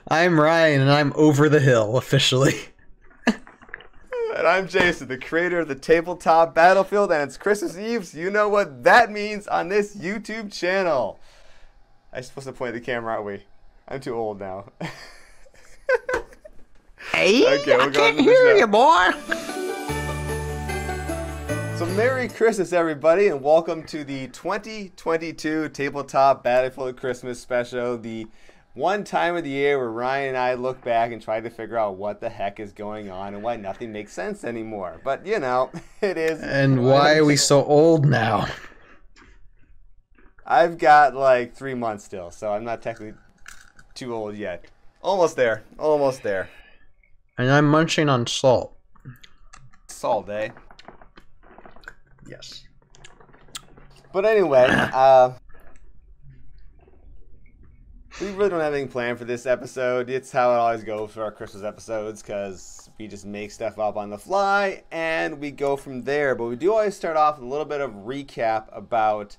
I'm Ryan, and I'm over the hill, officially. And I'm Jason, the creator of the Tabletop Battlefield, and it's Christmas Eve, so you know what that means on this YouTube channel. I'm supposed to point the camera, aren't we? I'm too old now. Hey, Okay, I can't hear you, boy. So Merry Christmas, everybody, and welcome to the 2022 Tabletop Battlefield Christmas Special, the one time of the year where Ryan and I look back and try to figure out what the heck is going on and why nothing makes sense anymore. But, you know, it is. And why are we so old now? I've got like 3 months still, so I'm not technically too old yet. Almost there. Almost there. And I'm munching on salt. Salt, eh? Yes. But anyway, we really don't have anything planned for this episode. It's how it always goes for our Christmas episodes, because we just make stuff up on the fly and we go from there. But we do always start off with a little bit of recap about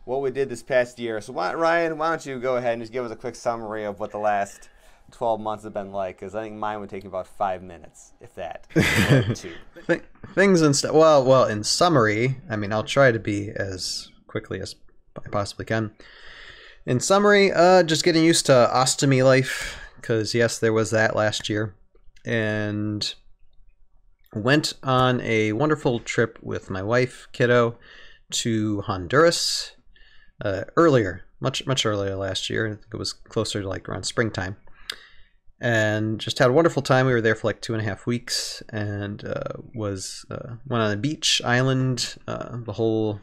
what we did this past year. So Ryan, why don't you go ahead and just give us a quick summary of what the last 12 months have been like, because I think mine would take about 5 minutes, if that. Things and stuff. Well, in summary, I mean, I'll try to be as quickly as I possibly can. In summary, just getting used to ostomy life, because yes, there was that last year, and went on a wonderful trip with my wife, kiddo, to Honduras earlier, much earlier last year. I think it was closer to like around springtime, and just had a wonderful time. We were there for like 2.5 weeks, and went on a beach island, the whole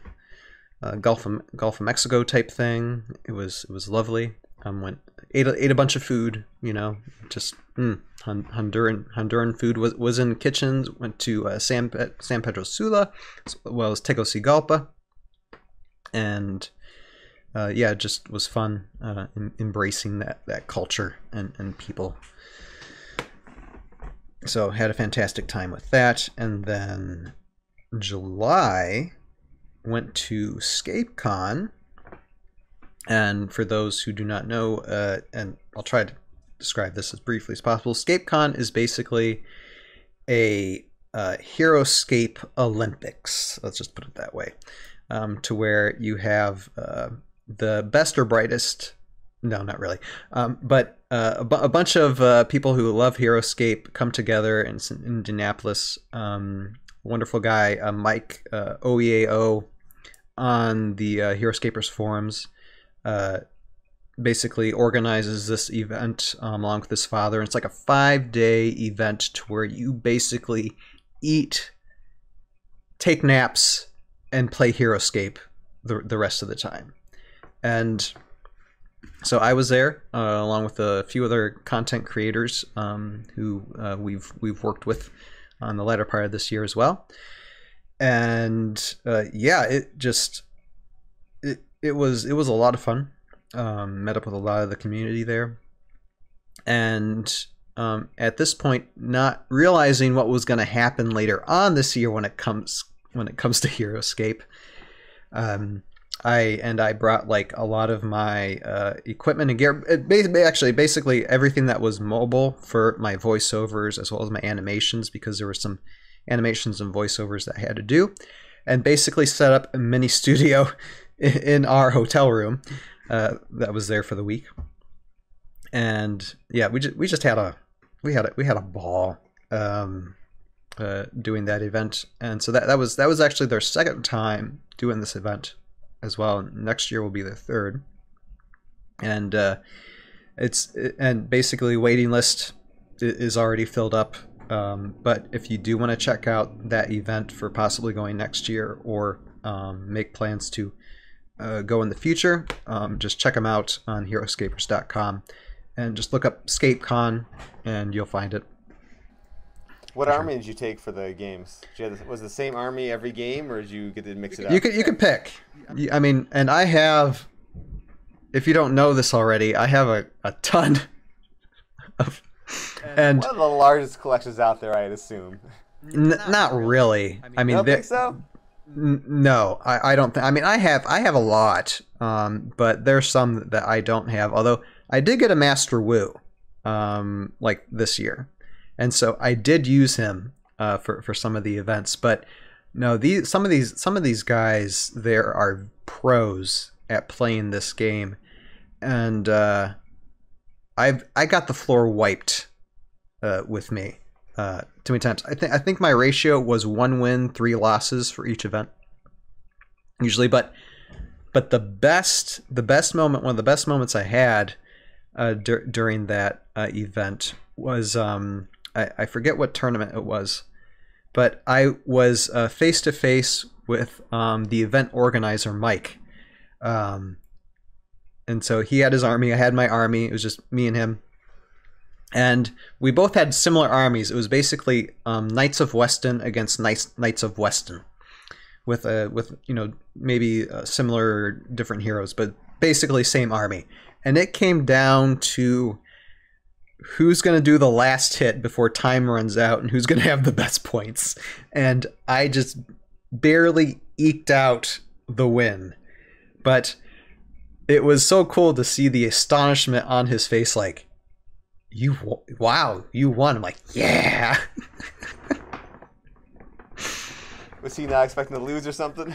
Gulf of Mexico type thing. It was lovely. Ate a bunch of food, you know, just Honduran food was in kitchens. Went to San Pedro Sula, as well as Tegucigalpa, and yeah, it just was fun embracing that culture and people. So had a fantastic time with that, and then July went to ScapeCon, and for those who do not know, and I'll try to describe this as briefly as possible, ScapeCon is basically a Heroscape Olympics, let's just put it that way, to where you have the best or brightest, no, not really, but a bunch of people who love Heroscape come together in Indianapolis. Wonderful guy, Mike OEAO, on the Heroscapers forums, basically organizes this event along with his father. And it's like a 5-day event to where you basically eat, take naps, and play Heroscape the rest of the time. And so I was there along with a few other content creators who we've worked with on the latter part of this year as well. And yeah, it was a lot of fun. Met up with a lot of the community there, and at this point, not realizing what was going to happen later on this year when it comes to Heroscape, I brought like a lot of my equipment and gear. Basically everything that was mobile for my voiceovers as well as my animations, because there were some animations and voiceovers that I had to do, and basically set up a mini studio in our hotel room that was there for the week. And yeah, we just had a ball doing that event. And so that was actually their second time doing this event as well. Next year will be their third. And and basically waiting list is already filled up. But if you do want to check out that event for possibly going next year, or make plans to go in the future, just check them out on heroscapers.com and just look up ScapeCon and you'll find it. What army did you take for the games? Was it the same army every game, or did you get to mix it up? You can pick. I mean, and I have, if you don't know this already, I have a ton of. And one of the largest collections out there, I'd assume. Not really. I mean, you don't think so? No, I don't think. I mean, I have a lot, but there's some that I don't have. Although I did get a Master Wu, like this year, and so I did use him for some of the events. But no, some of these guys there are pros at playing this game, and I got the floor wiped with me too many times. I think my ratio was 1 win, 3 losses for each event usually, but the best moment, one of the best moments I had during that event was I forget what tournament it was, but I was face to face with the event organizer Mike, and so he had his army, I had my army. It was just me and him, and we both had similar armies. It was basically Knights of Weston against Knights of Weston, with maybe similar different heroes, but basically same army. And it came down to who's going to do the last hit before time runs out and who's going to have the best points. And I just barely eked out the win. But it was so cool to see the astonishment on his face, like, wow, you won. I'm like, yeah. Was he not expecting to lose or something?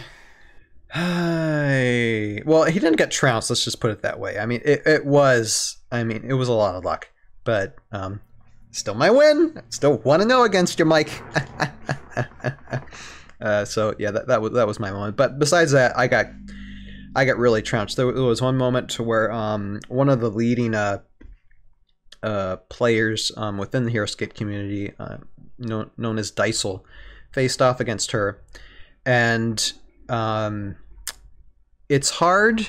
Well, he didn't get trounced. Let's just put it that way. I mean, it was a lot of luck, but still my win. Still 1-0 against you, Mike. So yeah, that was my moment. But besides that, I got really trounced. There was one moment to where one of the leading players within the Heroscape community, known as Dysel, faced off against her, and it's hard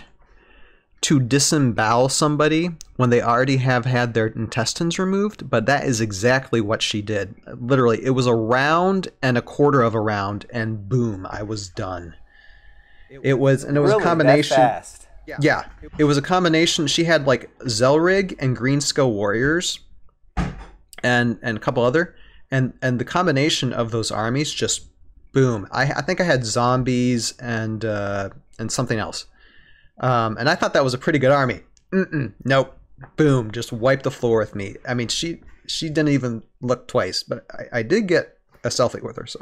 to disembowel somebody when they already have had their intestines removed, but that is exactly what she did. Literally, it was a round and a quarter of a round, and boom, I was done. It was a combination. That fast? Yeah, it was a combination. She had like Zelrig and Green Skull Warriors, and a couple other, and the combination of those armies just boom. I think I had zombies and something else, and I thought that was a pretty good army. Nope, boom, just wiped the floor with me. I mean, she didn't even look twice, but I did get a selfie with her, so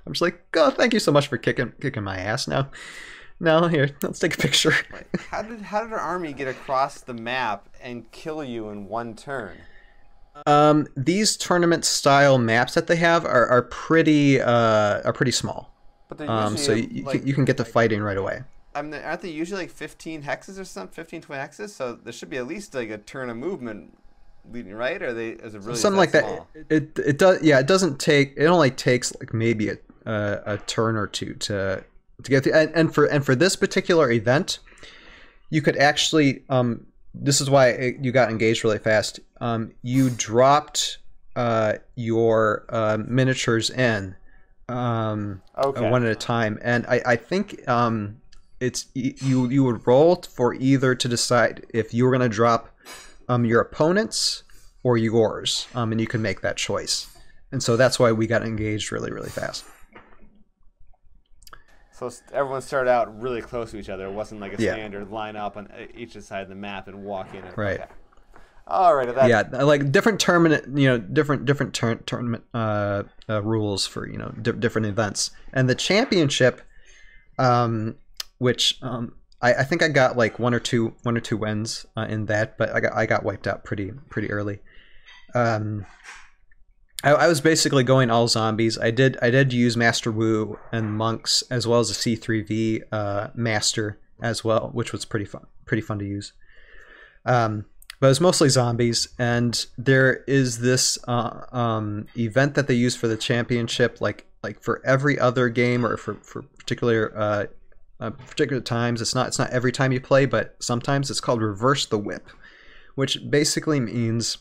I'm just like, oh, thank you so much for kicking my ass. Now here, let's take a picture. How did her army get across the map and kill you in one turn? These tournament style maps that they have are pretty small. But they're usually so you can get to fighting right away. I mean, aren't they usually like 15 hexes or something? 15, 20 hexes? So there should be at least like a turn of movement leading, right? Or is it really something like small? that? It does. Yeah, it doesn't take. It only takes like maybe a turn or two to get through. And for this particular event, you could actually. This is why you got engaged really fast. You dropped your miniatures in one at a time, and I think it's you would roll for either to decide if you were going to drop your opponent's or yours, and you can make that choice. And so that's why we got engaged really, really fast. So everyone started out really close to each other. It wasn't like a standard line up on each side of the map and walk in. Right. Okay. All right. Like different tournament, different tournament rules for different events. And the championship, which I think I got like one or two wins in that, but I got wiped out pretty early. I was basically going all zombies. I did use Master Wu and monks as well as a C3V master as well, which was pretty fun to use. But it was mostly zombies, and there is this event that they use for the championship, like for every other game or for particular times. It's not every time you play, but sometimes it's called Reverse the Whip, which basically means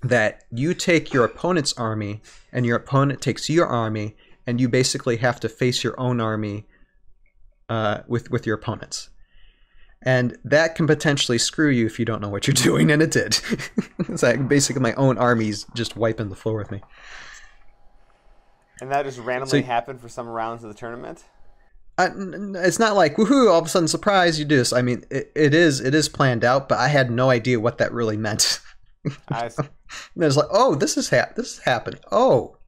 that you take your opponent's army and your opponent takes your army, and you basically have to face your own army with your opponents. And that can potentially screw you if you don't know what you're doing, and it did. It's like basically my own army's just wiping the floor with me. And that just randomly happened for some rounds of the tournament? It's not like woohoo! All of a sudden, surprise! You do this. I mean, it is planned out, but I had no idea what that really meant. It's like, oh, this has happened. Oh,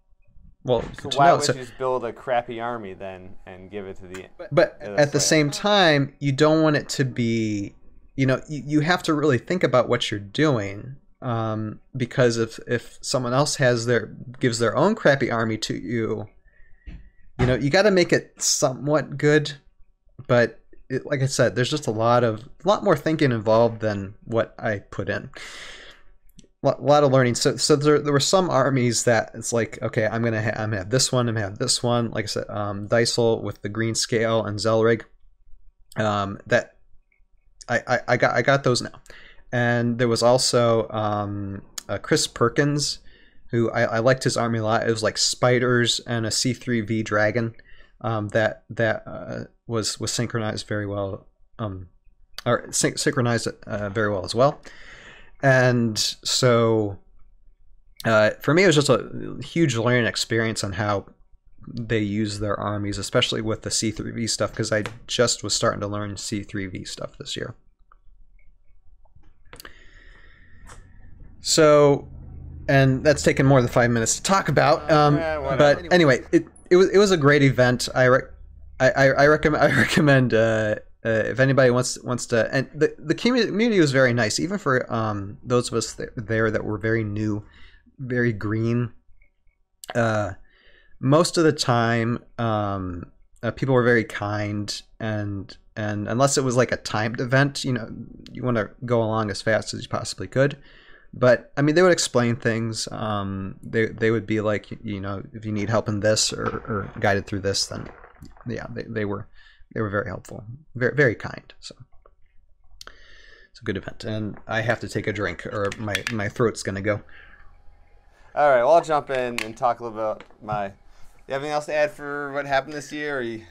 well. So why would you just build a crappy army then and give it to the? But at the same time, you don't want it to be. You have to really think about what you're doing, because if someone else gives their own crappy army to you. You got to make it somewhat good, but like I said, there's just a lot more thinking involved than what I put in. A lot of learning. So there were some armies that it's like, okay, I'm gonna have this one. I'm gonna have this one. Like I said, Dysel with the green scale and Zelrig. That I got those now, and there was also Chris Perkins, who I liked his army a lot. It was like spiders and a C3V dragon that was synchronized very well, synchronized very well as well. And so for me, it was just a huge learning experience on how they use their armies, especially with the C3V stuff, because I just was starting to learn C3V stuff this year. So... And that's taken more than 5 minutes to talk about. But anyway, it was a great event. I recommend if anybody wants to. And the community was very nice, even for those of us there that were very new, very green. Most of the time, people were very kind, and unless it was like a timed event, you want to go along as fast as you possibly could. But I mean, they would explain things. They would be like, if you need help in this or guided through this, then yeah, they were very helpful, very very kind. So it's a good event, and I have to take a drink or my throat's gonna go. All right, well, I'll jump in and talk a little about you have anything else to add for what happened this year? Or you...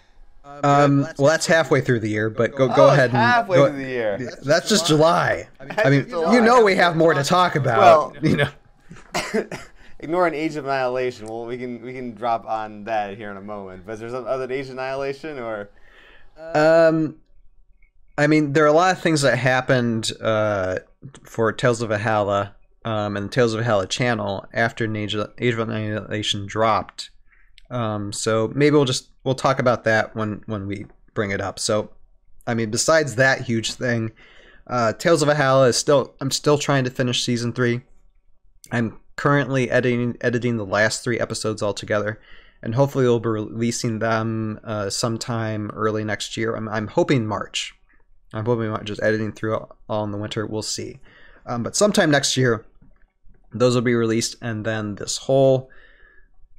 well, that's halfway through the year, but go ahead. Halfway through the year. That's just July. I mean, we have more to talk about. Well, ignoring Age of Annihilation. Well, we can drop on that here in a moment. But is there some other Age of Annihilation or? I mean, there are a lot of things that happened for Tales of Valhalla and the Tales of Valhalla channel after Age of Annihilation dropped. So maybe we'll talk about that when we bring it up. So, I mean, besides that huge thing, Tales of Valhalla I'm still trying to finish season 3. I'm currently editing the last 3 episodes altogether, and hopefully we'll be releasing them sometime early next year. I'm hoping March. I'm hoping March, just editing through all in the winter. We'll see. But sometime next year, those will be released, and then this whole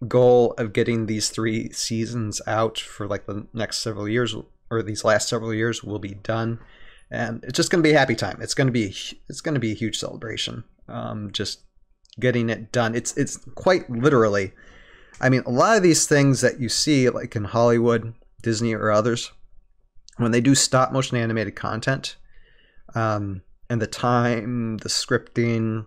goal of getting these 3 seasons out for like the next several years, or these last several years, will be done, and it's just going to be a happy time. It's going to be a huge celebration. Just getting it done. It's quite literally. I mean, a lot of these things that you see, like in Hollywood, Disney, or others, when they do stop motion animated content, and the time, the scripting,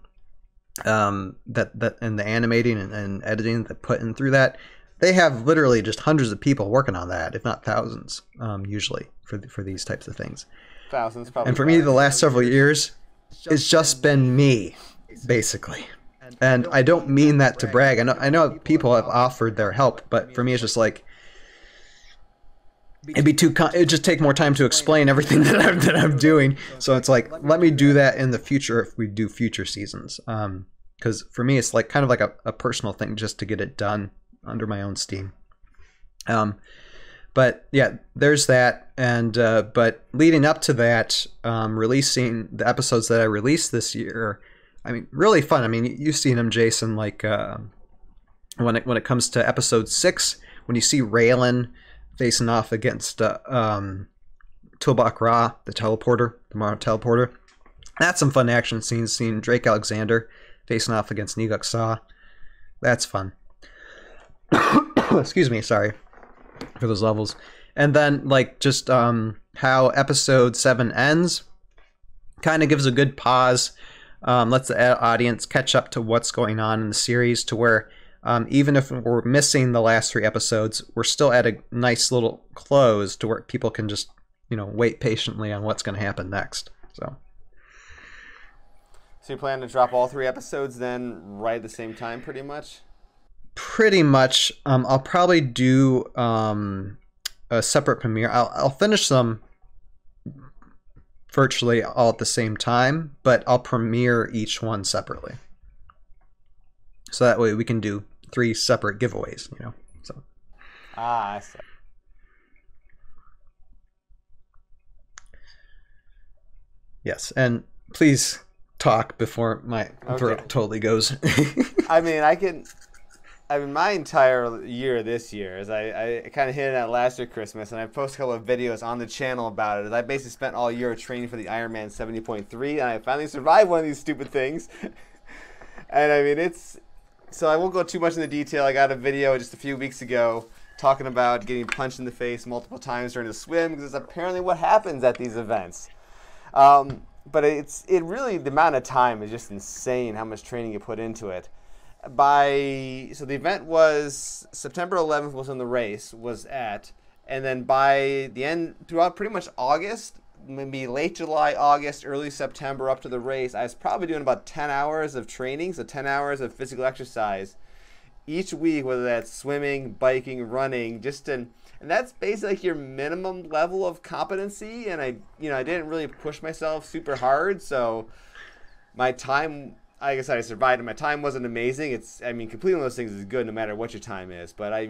that and the animating and editing that put in through that, they have literally just hundreds of people working on that, if not thousands, usually for these types of things. Thousands, probably. And for me, the last several years, it's just been me, basically. And I don't mean that to brag. I know people have offered their help, but for me, it's just like it'd just take more time to explain everything that I'm doing. So it's like, let me do that in the future if we do future seasons. Because for me, it's like kind of like a personal thing just to get it done under my own steam. But yeah, there's that. And but leading up to that, releasing the episodes that I released this year, I mean, really fun. I mean, you've seen them, Jason. Like when it comes to episode 6, when you see Raylan facing off against Tilbach Ra, the teleporter, the Mara teleporter. That's some fun action scenes. Seeing Drake Alexander facing off against Niguk Saw. That's fun. Excuse me, sorry for those levels. And then, like, just how episode 7 ends kind of gives a good pause. Lets the audience catch up to what's going on in the series, to where even if we're missing the last 3 episodes, we're still at a nice little close to where people can just, wait patiently on what's going to happen next. So you plan to drop all 3 episodes then right at the same time, pretty much? Pretty much. I'll probably do a separate premiere. I'll finish them virtually all at the same time, but I'll premiere each one separately. So that way we can do 3 separate giveaways, So. I see. Yes, and please talk before my throat totally goes. My entire year this year, as I kind of hit it at last year Christmas, and I posted a couple of videos on the channel about it, as I basically spent all year training for the Ironman 70.3, and I finally survived one of these stupid things. And so I won't go too much into detail. I got a video just a few weeks ago talking about getting punched in the face multiple times during the swim, because it's apparently what happens at these events. But it really, the amount of time is just insane how much training you put into it. So the event was September 11th was when the race was at, and then by the end, throughout pretty much August, maybe late July, August, early September up to the race, I was probably doing about 10 hours of training, so 10 hours of physical exercise each week, whether that's swimming, biking, running, and that's basically like your minimum level of competency. And I didn't really push myself super hard, so my time, like I said, I survived, and my time wasn't amazing. Completing those things is good no matter what your time is. But I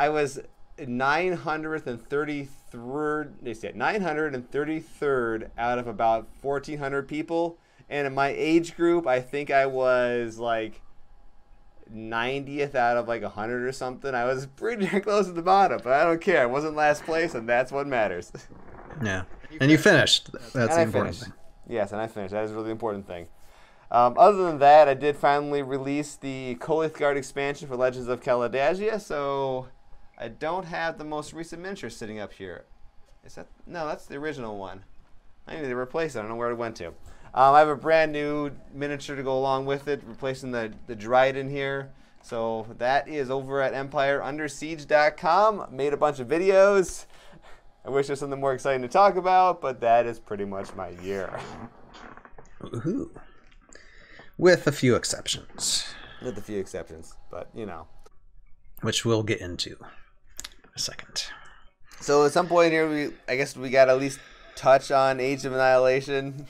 was 933rd out of about 1,400 people, and in my age group, I think I was like 90th out of like 100 or something. I was pretty close to the bottom, but I don't care. I wasn't last place, and that's what matters. Yeah, and you finished. That's the important thing. Yes, and I finished. That is a really important thing. Other than that, I did finally release the Kolithgard expansion for Legends of Kaladagia, so I don't have the most recent miniature sitting up here. No, that's the original one. I need to replace it. I don't know where it went to. I have a brand new miniature to go along with it, replacing the Dryden here. So that is over at EmpireUnderSiege.com. Made a bunch of videos. I wish there's something more exciting to talk about, but that is pretty much my year. Woohoo. With a few exceptions. With a few exceptions, but which we'll get into in a second. So at some point here, I guess we got to at least touch on Age of Annihilation.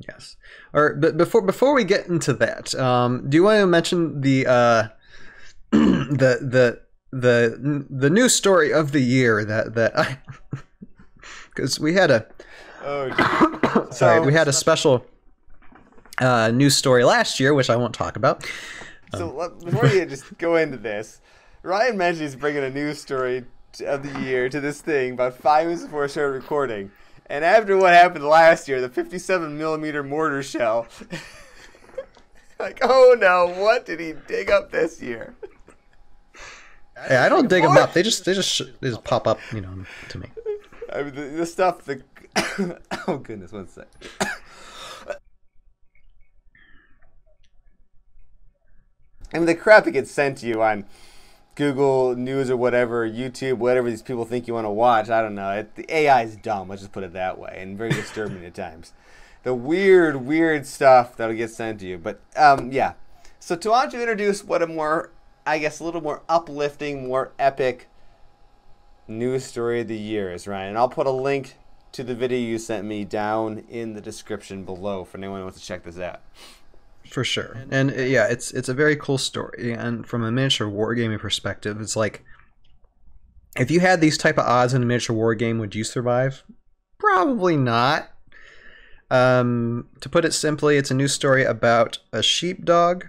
Yes. But before we get into that, do you want to mention the the news story of the year that I, because we had a we had a special news story last year, which I won't talk about. So before you just go into this, Ryan mentioned he's bringing a news story of the year to this thing about 5 minutes before I started recording. And after what happened last year, the 57mm mortar shell, like, oh no, what did he dig up this year? Yeah, I don't dig them up. They just pop up, to me. I mean, the stuff. Oh goodness, one sec. I mean, the crap that gets sent to you on Google News or whatever, YouTube, whatever these people think you want to watch. I don't know. The AI is dumb. Let's just put it that way, and very disturbing at times. The weird stuff that'll get sent to you. But yeah. So to want to introduce what a more, I guess, a little more uplifting, more epic news story of the year is, Ryan. And I'll put a link to the video you sent me down in the description below for anyone who wants to check this out. For sure. And yeah, it's a very cool story. And from a miniature wargaming perspective, it's like, if you had these type of odds in a miniature wargame, would you survive? Probably not. To put it simply, it's a news story about a sheepdog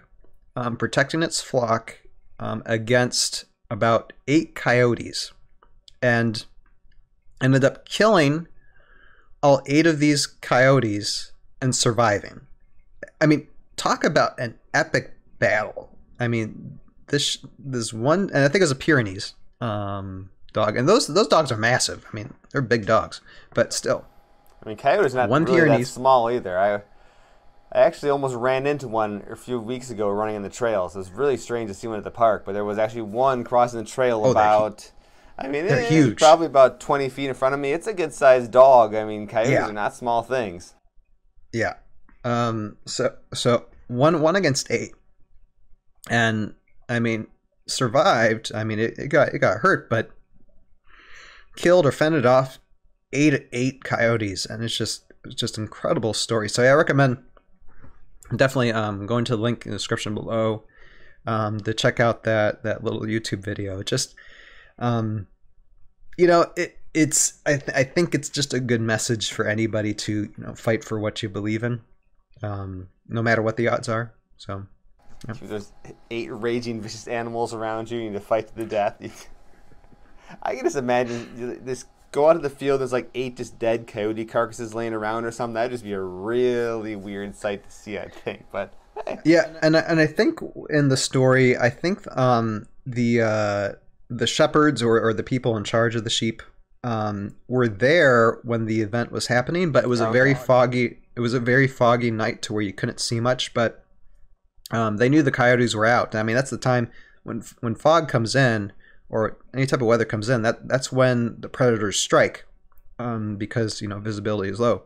protecting its flock against about 8 coyotes, and ended up killing all 8 of these coyotes and surviving. I mean, talk about an epic battle. I mean, this one, and I think it was a Pyrenees dog, and those dogs are massive. I mean, they're big dogs, but still. I mean, coyote's not really that small either. I actually almost ran into one a few weeks ago running in the trails. It was really strange to see one at the park, but there was actually one crossing the trail about... I mean, they're it's huge. Probably about 20 feet in front of me. It's a good-sized dog. I mean, coyotes Yeah. are not small things. Yeah. So one against 8. And, I mean, survived. I mean, it got hurt, but killed or fended off 8 coyotes. And it's just incredible story. So yeah, I recommend definitely going to the link in the description below to check out that little YouTube video. Just you know, it's I think it's just a good message for anybody to fight for what you believe in, no matter what the odds are. So yeah. If there's 8 raging vicious animals around you, you need to fight to the death. I can just imagine this. Go out of the field, there's like 8 just dead coyote carcasses laying around or something. That'd just be a really weird sight to see, I think. But hey. Yeah, and I think in the story, I think the shepherds or the people in charge of the sheep were there when the event was happening, but it was a very foggy night to where you couldn't see much. But they knew the coyotes were out. I mean, that's the time when fog comes in, or any type of weather comes in, that's when the predators strike, because visibility is low.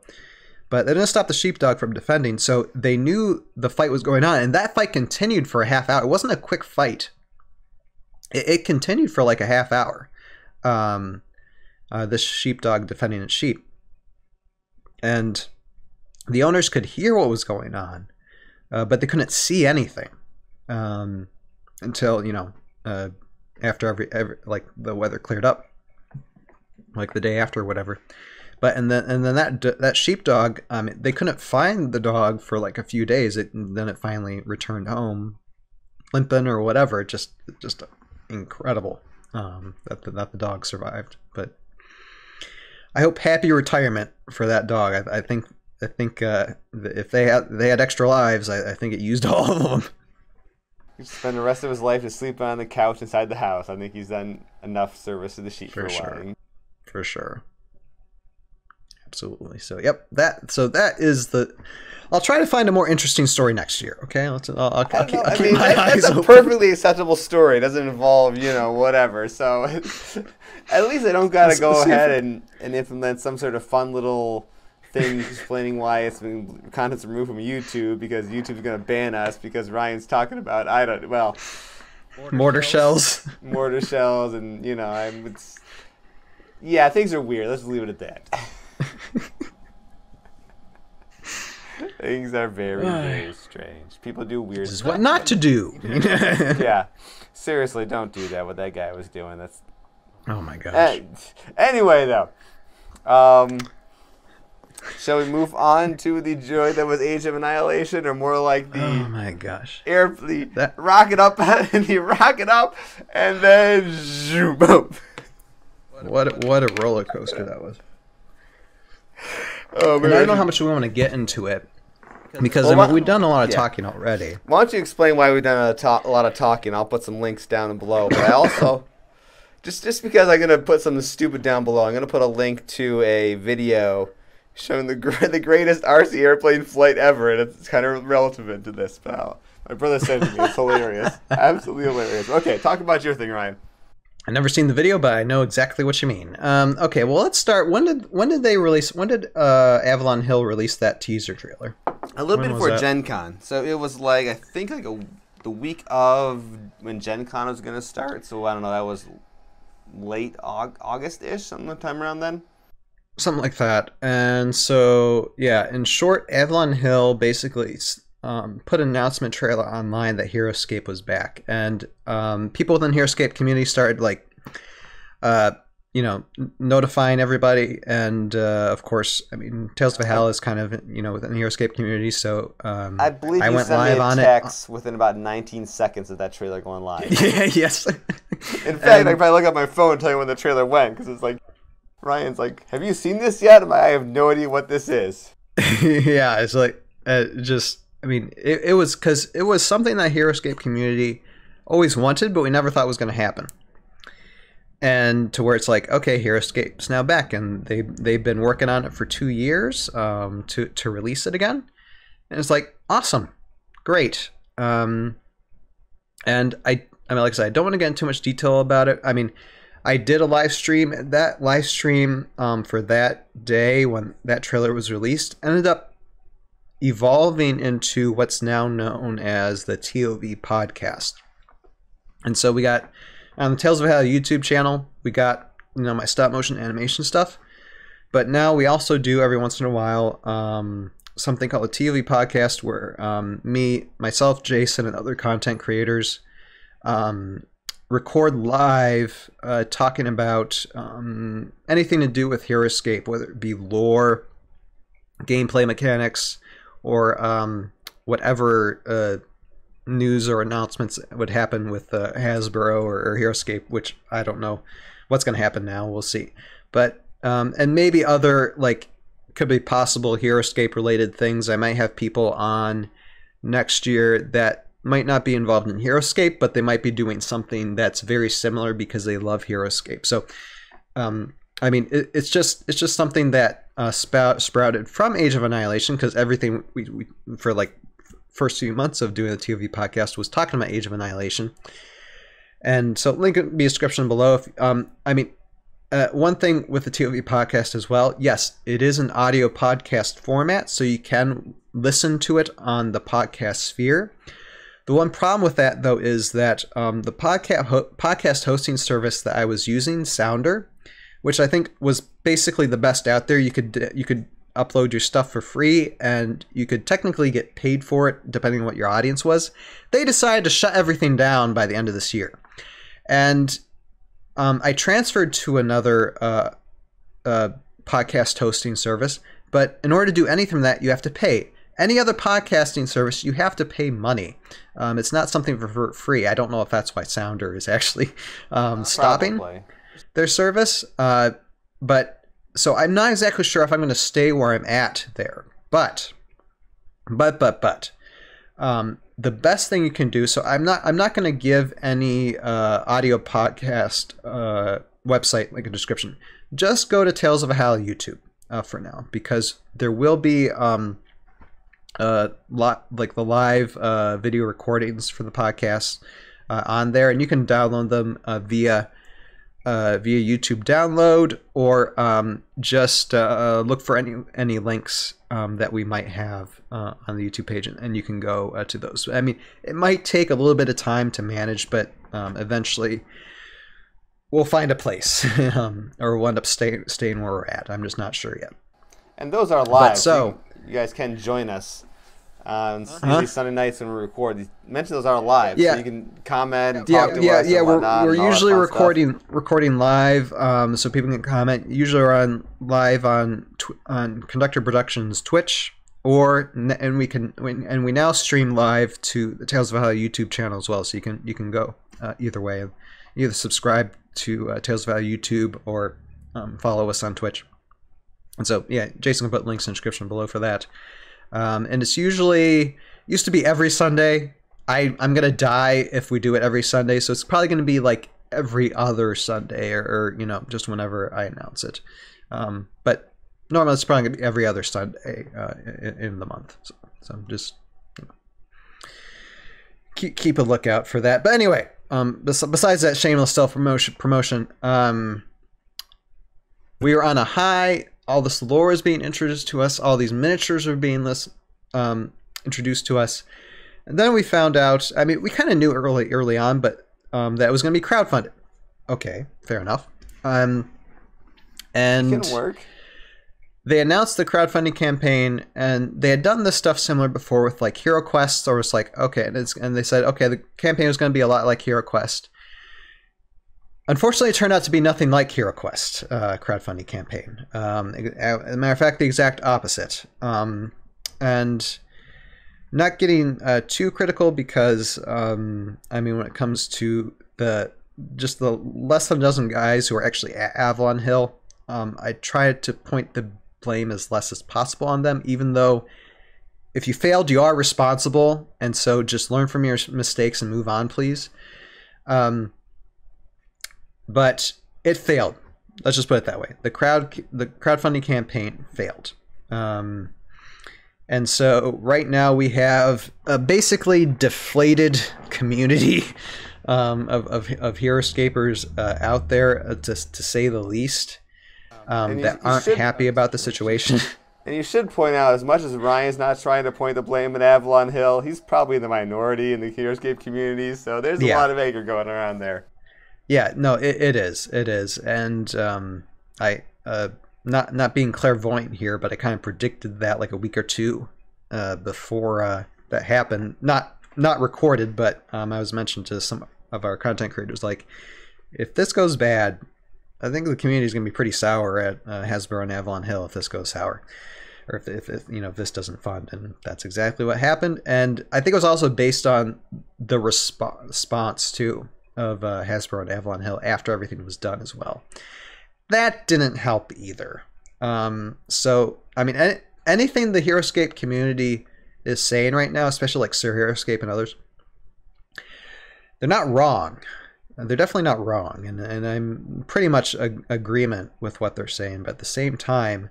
But they didn't stop the sheepdog from defending, so they knew the fight was going on, and that fight continued for a half hour. It wasn't a quick fight. It continued for like a half hour. This sheepdog defending its sheep, and the owners could hear what was going on, but they couldn't see anything until after every like the weather cleared up, like the day after or whatever. But and then that sheepdog, they couldn't find the dog for like a few days. Then it finally returned home, limping or whatever. Just incredible that the dog survived. But I hope happy retirement for that dog. I think if they had extra lives, I think it used all of them. He spend the rest of his life to sleep on the couch inside the house. I think he's done enough service to the sheep for a while. For sure. Absolutely. So yep, that is the. I'll try to find a more interesting story next year. Okay, I'll keep my eyes open. That's a perfectly acceptable story. It doesn't involve whatever. So at least I don't gotta go ahead and implement some sort of fun little thing explaining why it's been content's removed from YouTube, because YouTube's gonna ban us because Ryan's talking about mortar shells, and yeah, things are weird. Let's leave it at that. Things are very, very strange. People do weird stuff. This is what not to do. Yeah. Seriously, don't do that, what that guy was doing. That's. Oh my gosh. Anyway, though. Shall we move on to the joy that was Age of Annihilation, or more like the... Oh my gosh. Rocket up, and you rock it up, and then... Zoom, boom. What a roller coaster that was. Oh, man. And I don't know how much we want to get into it, because we've done a lot of talking already. Why don't you explain why we've done a lot of talking? I'll put some links down below. But I also, just because I'm going to put something stupid down below, I'm going to put a link to a video showing the greatest RC airplane flight ever, and it's kind of relevant to this. But my brother sent it to me. It's hilarious. Absolutely hilarious. Okay, talk about your thing, Ryan. I've never seen the video, but I know exactly what you mean. Okay, well, let's start. When did they release? When did Avalon Hill release that teaser trailer? A little bit before Gen Con. So it was like, I think like the week of when Gen Con was going to start. So I don't know, that was late August-ish, sometime around then. Something like that. And so, yeah, in short, Avalon Hill basically put an announcement trailer online that Heroscape was back. And people within Heroscape community started, like, notifying everybody. And, of course, I mean, Tales of Valhalla is kind of, within the Heroscape community. So I believe you went sent live me a on text within about 19 seconds of that trailer going live. Yeah, yes. In fact, if I look at my phone and tell you when the trailer went, because it's like, Ryan's like, have you seen this yet? I have no idea what this is. Yeah, it's like, it was because it was something that Heroscape community always wanted, but we never thought was going to happen. And to where it's like, okay, Heroscape's now back, and they've been working on it for 2 years to release it again. And it's like, awesome, great. And I mean, like I said, I don't want to get into too much detail about it. I mean, I did a live stream. That live stream for that day when that trailer was released ended up evolving into what's now known as the TOV podcast. And so we got on the Tales of Valhalla YouTube channel, we got, you know, my stop motion animation stuff. But now we also do every once in a while something called a TOV podcast where myself, Jason, and other content creators record live talking about anything to do with Heroscape, whether it be lore, gameplay mechanics, or whatever news or announcements would happen with Hasbro or Heroscape, which I don't know what's going to happen now. We'll see. But and maybe other, like, could be possible Heroscape related things. I might have people on next year that might not be involved in Heroscape, but they might be doing something that's very similar because they love Heroscape. So, I mean, it's just something that sprouted from Age of Annihilation, because everything we for like first few months of doing the TOV podcast was talking about Age of Annihilation. And so link in the description below. If, I mean, one thing with the TOV podcast as well, yes, it is an audio podcast format, so you can listen to it on the podcast sphere. The one problem with that, though, is that the podcast hosting service that I was using, Sounder, which I think was basically the best out there, you could upload your stuff for free, and you could technically get paid for it depending on what your audience was. They decided to shut everything down by the end of this year. And I transferred to another podcast hosting service, but in order to do anything from that, you have to pay. Any other podcasting service, you have to pay money. It's not something for free. I don't know if that's why Sounder is actually stopping their service. But so I'm not exactly sure if I'm going to stay where I'm at there. But the best thing you can do, so I'm not going to give any audio podcast website like a description. Just go to Tales of Valhalla YouTube for now, because there will be like the live video recordings for the podcast on there, and you can download them via YouTube download, or just look for any links that we might have on the YouTube page, and you can go to those. I mean, it might take a little bit of time to manage, but eventually we'll find a place, or we'll end up staying where we're at. I'm just not sure yet. And those are live, but so you guys can join us on usually Sunday nights when we record. Mention those are live, so you can comment and talk to us. Yeah, we're usually recording live, so people can comment. Usually we're on live on Conductor Productions Twitch, and we now stream live to the Tales of Valhalla YouTube channel as well. So you can go either way, either subscribe to Tales of Valhalla YouTube or follow us on Twitch. And so yeah, Jason can put links in the description below for that. And it's used to be every Sunday. I'm going to die if we do it every Sunday, so it's probably going to be like every other Sunday, or you know, just whenever I announce it. But normally it's probably going to be every other Sunday in the month. So just, you know, keep a lookout for that. But anyway, besides that shameless self-promotion, we are on a high. All this lore is being introduced to us. All these miniatures are being introduced to us. And then we found out, I mean, we kind of knew early on, but that it was going to be crowdfunded. Okay, fair enough. And it can work. They announced the crowdfunding campaign, and they had done this stuff similar before with like Hero Quest, or it's like, okay, and they said, okay, the campaign was going to be a lot like Hero Quest. Unfortunately, it turned out to be nothing like Hero Quest crowdfunding campaign. As a matter of fact, the exact opposite. And not getting too critical, because I mean, when it comes to just the less than a dozen guys who are actually at Avalon Hill, I try to point the blame as less as possible on them, even though if you failed, you are responsible, and so just learn from your mistakes and move on, please. But it failed. Let's just put it that way. The crowdfunding campaign failed. And And so right now we have a basically deflated community of Heroscapers out there, to say the least, that aren't happy about the situation. And you should point out, as much as Ryan's not trying to point the blame at Avalon Hill, he's probably the minority in the Heroscape community, so there's a lot of anger going around there. Yeah, no, it is. And not being clairvoyant here, but I kind of predicted that like a week or two before that happened. Not recorded, but I was mentioned to some of our content creators, like, if this goes bad, I think the community is going to be pretty sour at Hasbro and Avalon Hill if this goes sour, or if if this doesn't fund. And that's exactly what happened. And I think it was also based on the response too of Hasbro and Avalon Hill after everything was done as well. That didn't help either. So I mean, anything the Heroscape community is saying right now, especially like Sir Heroscape and others, they're not wrong. They're definitely not wrong, and I'm pretty much agreement with what they're saying. But at the same time,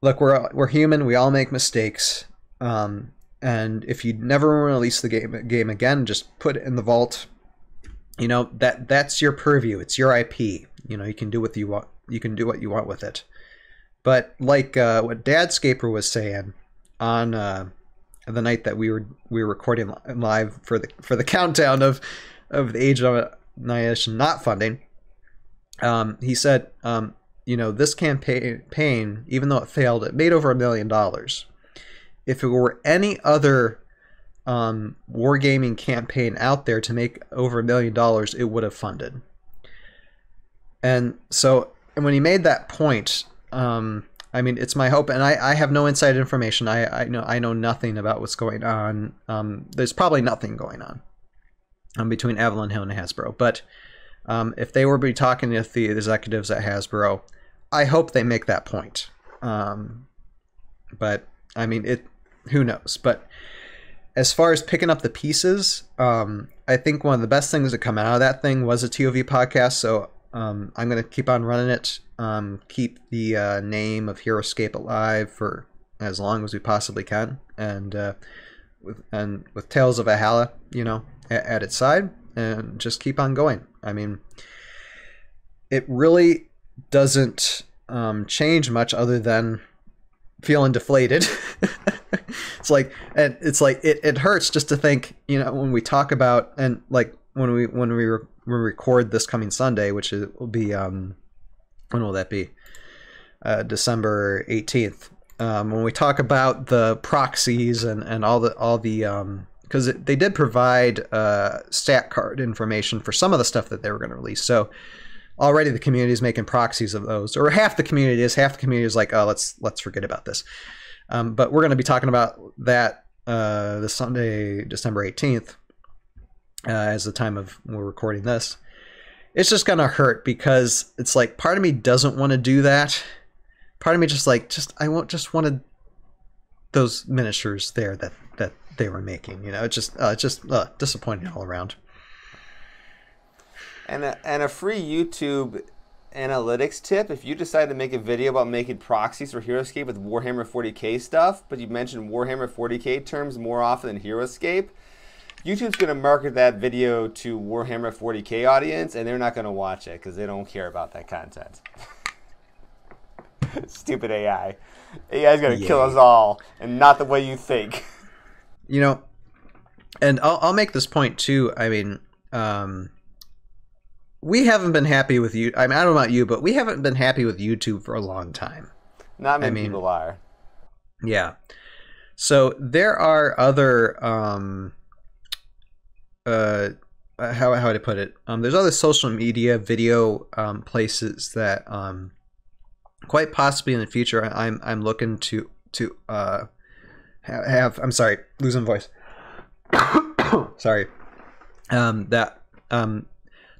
look, we're human. We all make mistakes. And if you never release the game again, just put it in the vault. That's your purview. It's your IP. You can do what you want. You can do what you want with it. But like what Dadscaper was saying on the night that we were recording live for the countdown of the Age of Annihilation not funding, he said, this campaign, even though it failed, it made over $1 million. If it were any other wargaming campaign out there to make over $1 million, it would have funded. And when he made that point, I mean, it's my hope, and I have no inside information. I know nothing about what's going on. There's probably nothing going on between Avalon Hill and Hasbro. But if they were to be talking with the executives at Hasbro, I hope they make that point. But I mean, who knows? But as far as picking up the pieces, I think one of the best things that come out of that thing was a TOV podcast. So I'm going to keep on running it. Keep the name of Heroscape alive for as long as we possibly can, and with Tales of Valhalla, at its side, and just keep on going. I mean, it really doesn't change much other than feeling deflated. It hurts just to think, when we talk about, and like when we record this coming Sunday, which will be when will that be? December 18th. When we talk about the proxies and all the because they did provide stat card information for some of the stuff that they were going to release. So already the community is making proxies of those, or half the community is like, oh, let's forget about this. But we're going to be talking about that this Sunday, December 18th, as the time of we're recording this. It's just going to hurt because it's like part of me doesn't want to do that. Part of me I wanted those miniatures there that they were making. It's just disappointing all around. And a free YouTube analytics tip: if you decide to make a video about making proxies for Heroscape with Warhammer 40k stuff, but you mention Warhammer 40k terms more often than Heroscape, YouTube's going to market that video to Warhammer 40k audience, and they're not going to watch it because they don't care about that content. Stupid AI. AI's going to kill us all, and not the way you think. And I'll make this point too. I mean, we haven't been happy with you. I mean, I don't know about you, but we haven't been happy with YouTube for a long time. Not many people are. Yeah. So there are other how would I put it? There's other social media video places that quite possibly in the future I'm looking to have. I'm sorry, losing voice. Sorry.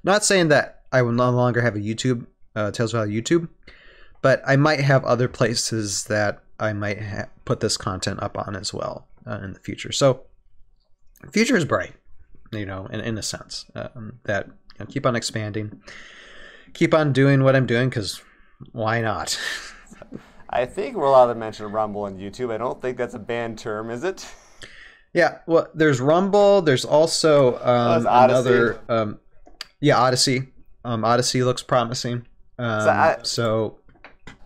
Not saying that I will no longer have a YouTube Tales of Valhalla YouTube, but I might have other places that I might put this content up on as well in the future. So the future is bright. In a sense, that keep on expanding, keep on doing what I'm doing, because why not? I think we're allowed to mention Rumble on YouTube. I don't think that's a banned term, is it? Yeah, well, there's Rumble. There's also another, Odyssey. Odyssey looks promising. So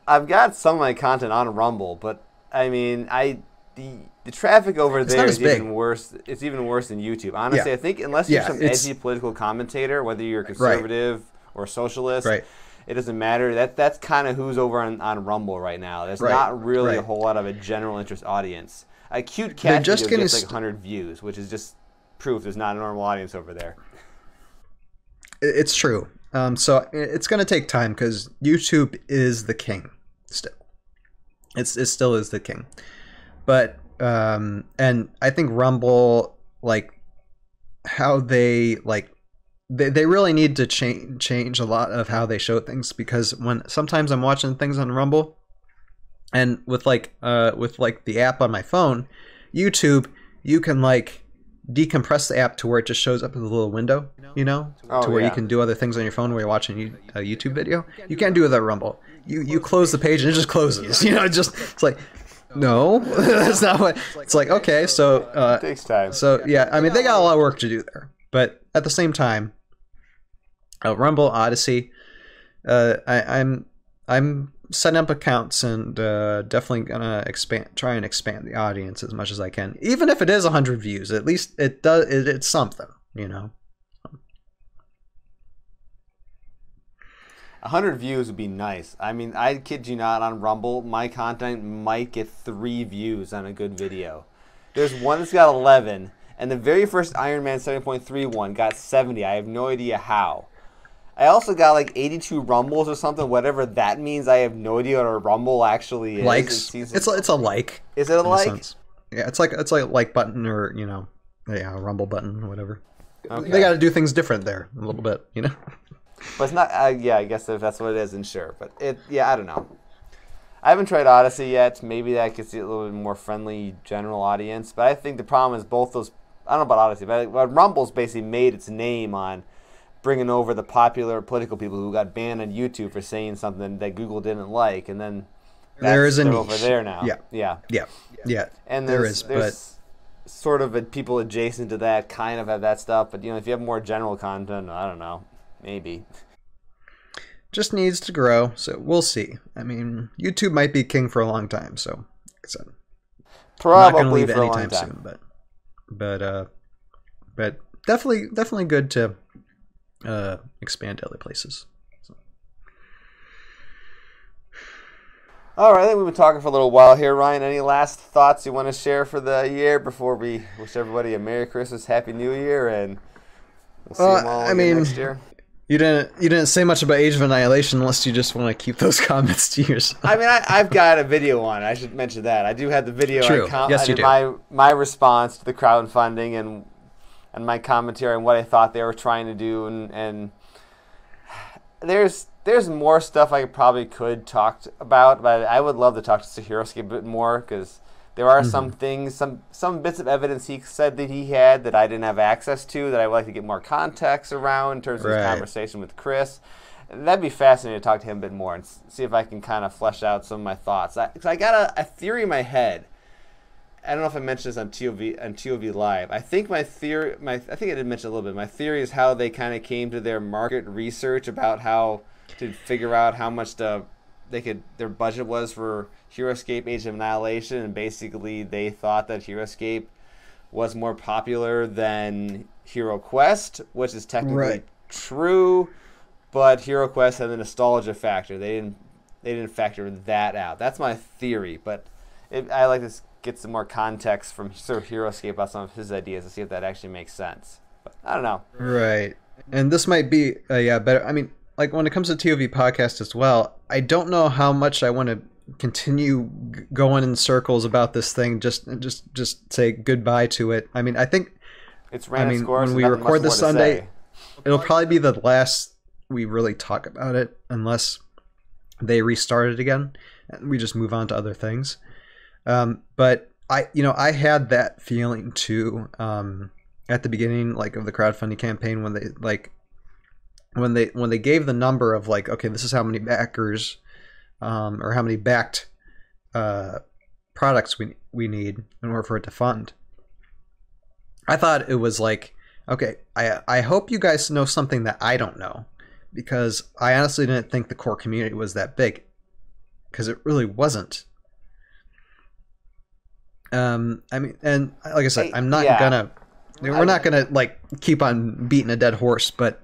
I've got some of my content on Rumble, but I mean, the traffic over there is even worse. It's even worse than YouTube. Honestly, I think unless you're some edgy political commentator, whether you're conservative or socialist, it doesn't matter. That's kind of who's over on Rumble right now. There's not really a whole lot of a general interest audience. A cute cat video gets like 100 views, which is just proof there's not a normal audience over there. It's true. So it's going to take time because YouTube is the king still. It still is the king. But and I think Rumble, like how they they really need to change a lot of how they show things, because when sometimes I'm watching things on Rumble and with the app on my phone, YouTube, you can like decompress the app to where it just shows up as a little window, to where you can do other things on your phone while you're watching a YouTube video. You can't do it with that Rumble. You close the page and it just closes. It's like, no, that's not what. It's like, okay, so it takes time. So yeah, I mean, they got a lot of work to do there, but at the same time, Rumble, Odyssey, I'm setting up accounts and definitely gonna try and expand the audience as much as I can, even if it is 100 views. At least it's something, 100 views would be nice. I mean, I kid you not, on Rumble, my content might get 3 views on a good video. There's one that's got 11, and the very first Iron Man 7.3 one got 70. I have no idea how. I also got like 82 rumbles or something, whatever that means. I have no idea what a rumble actually is. Likes. It's a like. Is it a like? Yeah, it's like a like button, or a rumble button, whatever. Okay. They got to do things different there a little bit, But it's not. Yeah, I guess if that's what it is, then sure. But I don't know. I haven't tried Odyssey yet. Maybe that gets a little bit more friendly general audience. But I think the problem is both those. I don't know about Odyssey, but Rumble's basically made its name on bringing over the popular political people who got banned on YouTube for saying something that Google didn't like, and then there is a niche over there now. Yeah. And there's sort of people adjacent to that kind of have that stuff, but if you have more general content, I don't know, maybe. Just needs to grow, so we'll see. I mean, YouTube might be king for a long time, so like I said, probably not going to leave for anytime soon, but definitely good to expand to other places. So. All right, I think we've been talking for a little while here. Ryan, any last thoughts you want to share for the year before we wish everybody a Merry Christmas, Happy New Year, and we'll see them all next year? You didn't say much about Age of Annihilation unless you just want to keep those comments to yourself. I mean, I've got a video on it. I should mention that. I do have the video. True. Yes, you do. My response to the crowdfunding and my commentary on what I thought they were trying to do, and there's more stuff I probably could talk about, but I would love to talk to Heroscape a bit more, because there are some things, some bits of evidence he said that he had that I didn't have access to, that I would like to get more context around in terms of his conversation with Chris. That'd be fascinating to talk to him a bit more and see if I can kind of flesh out some of my thoughts. Because I got a theory in my head. I don't know if I mentioned this on TOV Live. I think my theory, I think I did mention a little bit. My theory is how they kind of came to their market research about how to figure out how much their budget was for Heroscape Age of Annihilation, and basically they thought that Heroscape was more popular than HeroQuest, which is technically true, but HeroQuest had the nostalgia factor. They didn't factor that out. That's my theory, but I like to get some more context from Sir Heroscape about some of his ideas to see if that actually makes sense. But I don't know. Right. And this might be better. I mean, like when it comes to TOV podcast as well, I don't know how much I want to continue going in circles about this thing. Just say goodbye to it. I mean, I think it's ran when we record this Sunday, it'll probably be the last we really talk about it, unless they restart it again and we just move on to other things. But I had that feeling too at the beginning, like, of the crowdfunding campaign, when they gave the number of, like, okay, this is how many backers or how many backed products we need in order for it to fund. I thought it was like, okay, I hope you guys know something that I don't know, because I honestly didn't think the core community was that big, because it really wasn't. I mean, and like I said, I'm not gonna. We're not gonna like keep on beating a dead horse, but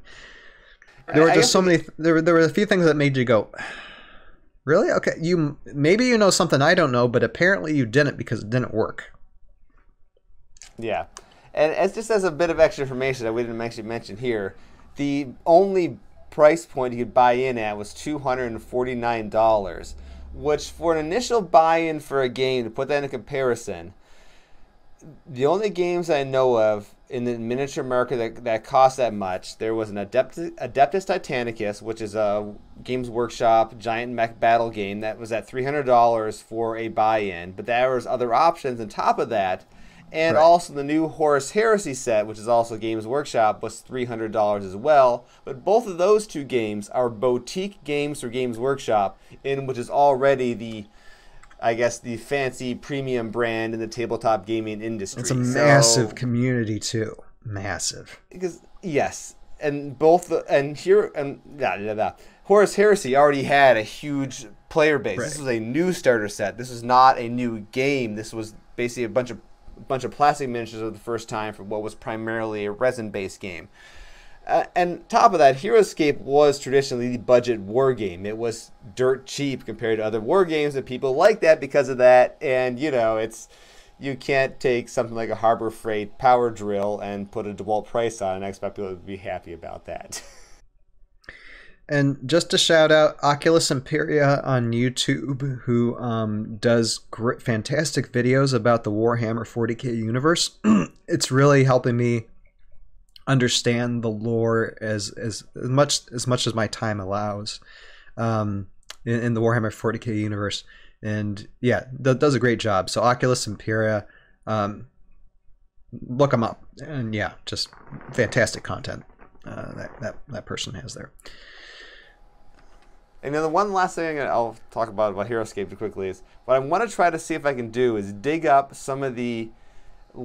there were just so many. There were a few things that made you go, really? Okay, maybe you know something I don't know, but apparently you didn't, because it didn't work. Yeah. And as just as a bit of extra information that we didn't actually mention here, the only price point you could buy in at was $249, which for an initial buy-in for a game, to put that in comparison, the only games I know of in the miniature market that cost that much, there was an Adeptus Titanicus, which is a Games Workshop giant mech battle game that was at $300 for a buy-in, but there was other options on top of that. And also the new Horus Heresy set, which is also Games Workshop, was $300 as well. But both of those two games are boutique games for Games Workshop, in which is already the fancy premium brand in the tabletop gaming industry. It's a massive community too. Massive. Because yes, and Horus Heresy already had a huge player base. Right. This was a new starter set. This was not a new game. This was basically a bunch of plastic miniatures for the first time for what was primarily a resin-based game. And top of that, Heroscape was traditionally the budget war game. It was dirt cheap compared to other war games, and people like that because of that. And you can't take something like a Harbor Freight Power Drill and put a DeWalt price on and expect people to be happy about that. And just to shout out Oculus Imperia on YouTube, who does fantastic videos about the Warhammer 40k universe. It's really helping me understand the lore as much as my time allows in the Warhammer 40k universe. And yeah, does a great job. So Oculus Imperia, look them up. And yeah, just fantastic content that person has there. And the one last thing I'll talk about Heroscape quickly is what I want to try to see if I can do is dig up some of the the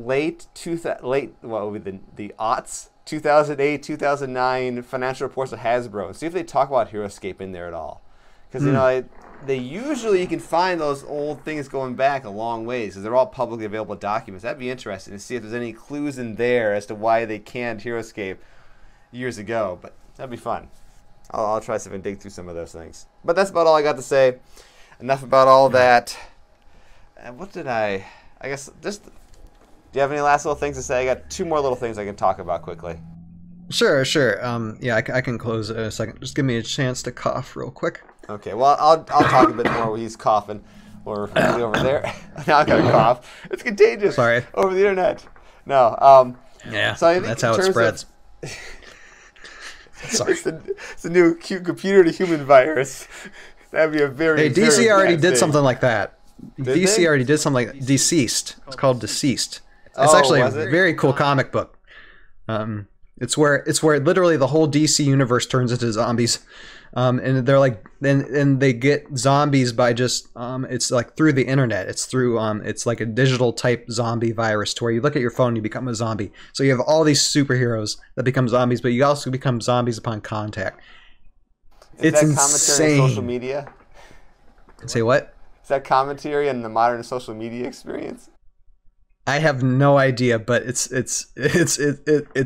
aughts, 2008, 2009 financial reports of Hasbro, and see if they talk about Heroscape in there at all. Because they usually, you can find those old things going back a long ways because they're all publicly available documents. That'd be interesting to see if there's any clues in there as to why they canned Heroscape years ago. But that'd be fun. I'll try to see if I can dig through some of those things. But that's about all I got to say. Enough about all that. What did I guess just... Do you have any last little things to say? I got two more little things I can talk about quickly. Sure. Yeah, I can close in a second. Just give me a chance to cough real quick. Okay, well, I'll talk a bit more while he's coughing. Or over there. Now I got a cough. It's contagious. Sorry. Over the internet. No. Yeah, so I think that's how it spreads. Sorry. It's a new computer-to-human virus. That'd be a very... Hey, DC very already bad did thing. something like that. DC already did something like Deceased. It's called Deceased. It's actually a very cool comic book. It's where literally the whole DC universe turns into zombies. And they're like, and they get zombies by just, it's like through the internet. It's through, it's like a digital type zombie virus to where you look at your phone, you become a zombie. So you have all these superheroes that become zombies, but you also become zombies upon contact. Is it's that insane. Commentary on social media? Say what? Is that commentary on the modern social media experience? I have no idea, but it's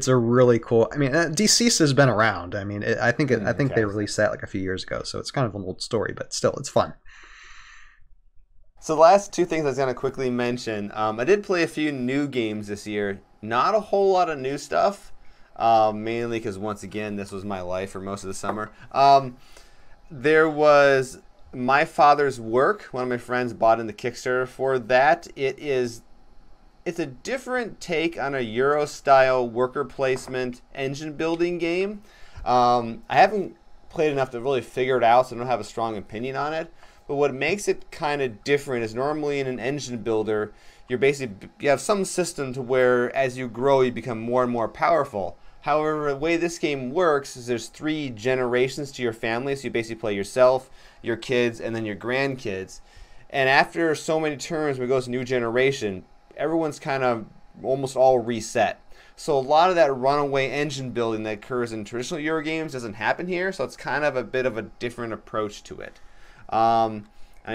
a really cool. I mean, Deceased has been around. I mean, I think they released that like a few years ago, so it's kind of an old story, but still, it's fun. So the last two things I was going to quickly mention. I did play a few new games this year. Not a whole lot of new stuff, mainly because once again, this was my life for most of the summer. There was My Father's Work. One of my friends bought in the Kickstarter for that. It's a different take on a Euro-style worker placement engine building game. I haven't played enough to really figure it out, so I don't have a strong opinion on it. But what makes it kind of different is normally in an engine builder, you have some system to where as you grow, you become more and more powerful. However, the way this game works is there's 3 generations to your family. So you basically play yourself, your kids, and then your grandkids. And after so many turns, when it goes to new generation, everyone's kind of almost all reset. So a lot of that runaway engine building that occurs in traditional Euro games doesn't happen here. So it's kind of a bit of a different approach to it. I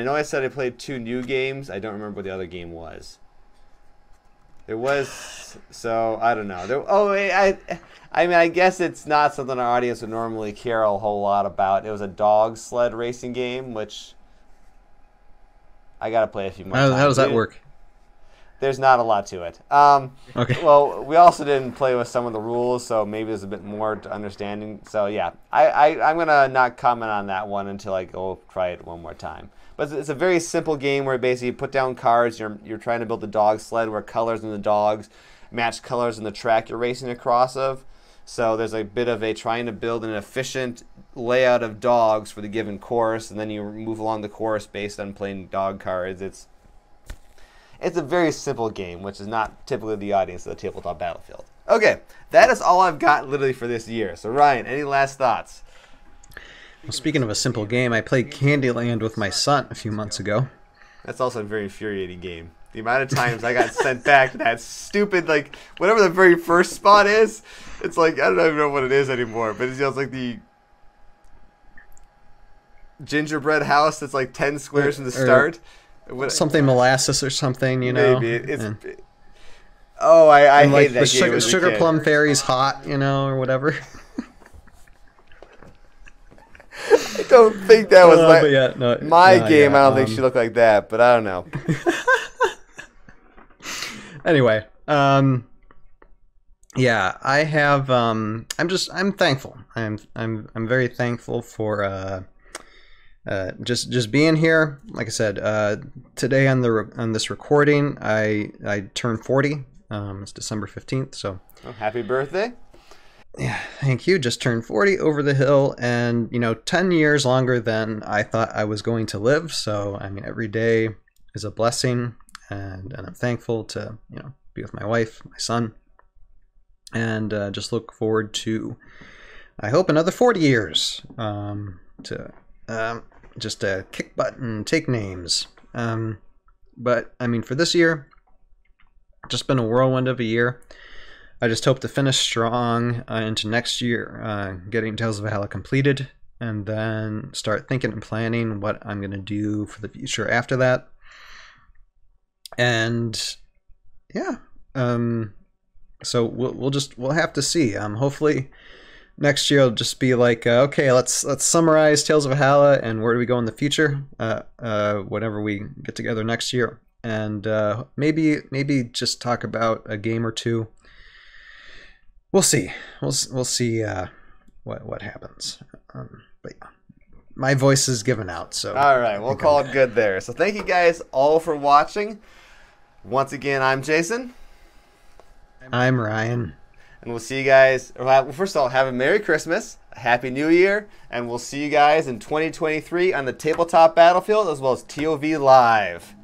know I said I played 2 new games. I don't remember what the other game was. There was, so I don't know. I mean, I guess it's not something our audience would normally care a whole lot about. It was a dog sled racing game, which I got to play a few more times. How does that work? There's not a lot to it. Okay. Well, we also didn't play with some of the rules, so maybe there's a bit more to understanding. So yeah, I'm gonna not comment on that one until I go try it one more time. But it's a very simple game where basically you put down cards. You're trying to build a dog sled where colors in the dogs match colors in the track you're racing across of. So there's a bit of a trying to build an efficient layout of dogs for the given course, and then you move along the course based on playing dog cards. It's a very simple game, which is not typically the audience of the Tabletop Battlefield. Okay, that is all I've got literally for this year. So Ryan, any last thoughts? Well, speaking of a simple game, I played Candyland with my son a few months ago. That's also a very infuriating game. The amount of times I got sent back to that stupid, like, whatever the very first spot is, it's like, I don't even know what it is anymore, but it's just like the gingerbread house that's like 10 squares from the start. Something molasses or something, you know. Maybe I hate like that the game. sugar plum fairy's hot, you know, or whatever. I don't think that was my game. Yeah, I don't think she looked like that, but I don't know. Anyway, yeah, I have. I'm thankful. I'm very thankful for just being here. Like I said, today on this recording, I turned 40. It's December 15th, so. Oh, happy birthday! Yeah, thank you. Just turned 40 over the hill, and 10 years longer than I thought I was going to live. So I mean, every day is a blessing, and I'm thankful to be with my wife, my son, and just look forward to, I hope, another 40 years to just kick butt and take names. But I mean, for this year, just been a whirlwind of a year. I just hope to finish strong into next year, getting Tales of Valhalla completed, and then start thinking and planning what I'm going to do for the future after that. And yeah, so we'll have to see. Hopefully next year will just be like, okay, let's summarize Tales of Valhalla and where do we go in the future, whenever we get together next year, and maybe just talk about a game or two. We'll see. We'll see what happens. But yeah, my voice is given out. So all right, we'll call it good there. So thank you guys all for watching. Once again, I'm Jason. I'm Ryan. And we'll see you guys. Well, first of all, have a Merry Christmas, a Happy New Year, and we'll see you guys in 2023 on the Tabletop Battlefield as well as TOV Live.